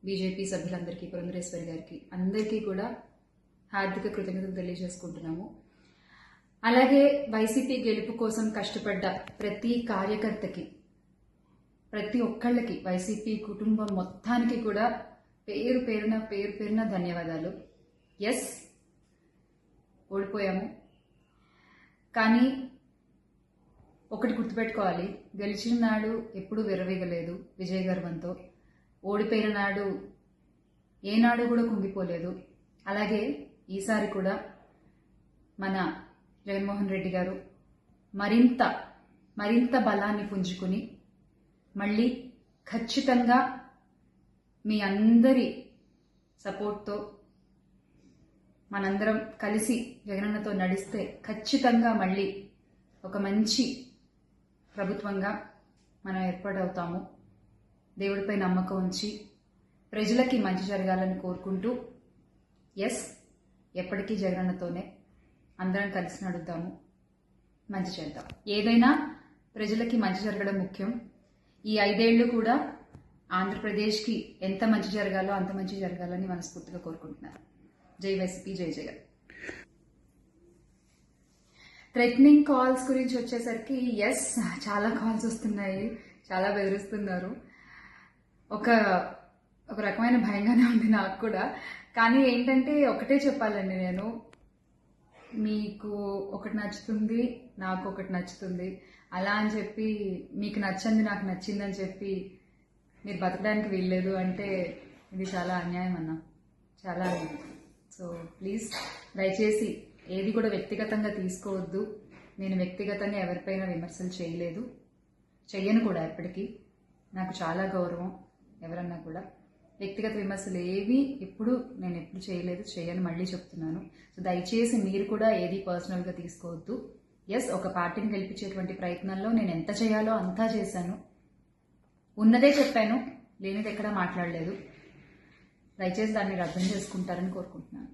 BJP సభ్యులందరికీ, పురంధరేశ్వరి గారికి అందరికీ కూడా హార్దిక కృతజ్ఞతలు తెలియజేసుకుంటున్నాము. అలాగే వైసీపీ గెలుపు కోసం కష్టపడ్డ ప్రతి కార్యకర్తకి, ప్రతి ఒక్కళ్ళకి, వైసీపీ కుటుంబం మొత్తానికి కూడా పేరు పేరున ధన్యవాదాలు. ఎస్, ఓడిపోయాము, కానీ ఒకటి గుర్తుపెట్టుకోవాలి, గెలిచిన నాడు ఎప్పుడూ విర్రవీగలేదు విజయ గర్వంతో, ఓడిపోయిన నాడు ఏనాడు కూడా కుంగిపోలేదు. అలాగే ఈసారి కూడా మన జగన్మోహన్ రెడ్డి గారు మరింత బలాన్ని పుంజుకుని మళ్ళీ ఖచ్చితంగా మీ అందరి సపోర్ట్తో మనందరం కలిసి జగనన్నతో నడిస్తే ఖచ్చితంగా మళ్ళీ ఒక మంచి ప్రభుత్వంగా మనం ఏర్పాటవుతాము. దేవుడిపై నమ్మకం ఉంచి ప్రజలకి మంచి జరగాలని కోరుకుంటూ, ఎస్, ఎప్పటికీ జగనన్నతోనే అందరం కలిసి నడుద్దాము, మంచి చేద్దాం. ఏదైనా ప్రజలకి మంచి జరగడం ముఖ్యం. ఈ 5 ఏళ్లు కూడా ఆంధ్రప్రదేశ్కి ఎంత మంచి జరగాలో అంత మంచి జరగాలని మనస్ఫూర్తిగా కోరుకుంటున్నాను. జై వైసీపీ, జై జగన్. థ్రెటనింగ్ కాల్స్ గురించి వచ్చేసరికి, ఎస్, చాలా కాల్స్ వస్తున్నాయి, చాలా బెదిరిస్తున్నారు. ఒక రకమైన భయంగానే ఉంది నాకు కూడా. కానీ ఏంటంటే ఒకటే చెప్పాలండి, నేను మీకు ఒకటి నచ్చుతుంది, నాకు ఒకటి నచ్చుతుంది, అలా అని చెప్పి మీకు నచ్చింది నాకు నచ్చిందని చెప్పి మీరు బతకడానికి వీల్లేదు అంటే ఇది చాలా అన్యాయం అన్న, చాలా అన్యాయం. సో ప్లీజ్, దయచేసి ఏది కూడా వ్యక్తిగతంగా తీసుకోవద్దు. నేను వ్యక్తిగతంగా ఎవరిపైన విమర్శలు చేయలేదు, చెయ్యను కూడా. ఎప్పటికీ నాకు చాలా గౌరవం ఎవరన్నా కూడా. వ్యక్తిగత విమర్శలు ఏవి ఎప్పుడు చేయలేదు, చేయను, మళ్ళీ చెప్తున్నాను. సో దయచేసి మీరు కూడా ఏది పర్సనల్గా తీసుకోవద్దు. ఎస్, ఒక పార్టీని గెలిపించేటువంటి ప్రయత్నంలో నేను ఎంత చేయాలో అంతా చేశాను, ఉన్నదే చెప్పాను, లేనిది ఎక్కడా మాట్లాడలేదు. దయచేసి దాన్ని అర్థం చేసుకుంటారని కోరుకుంటున్నాను.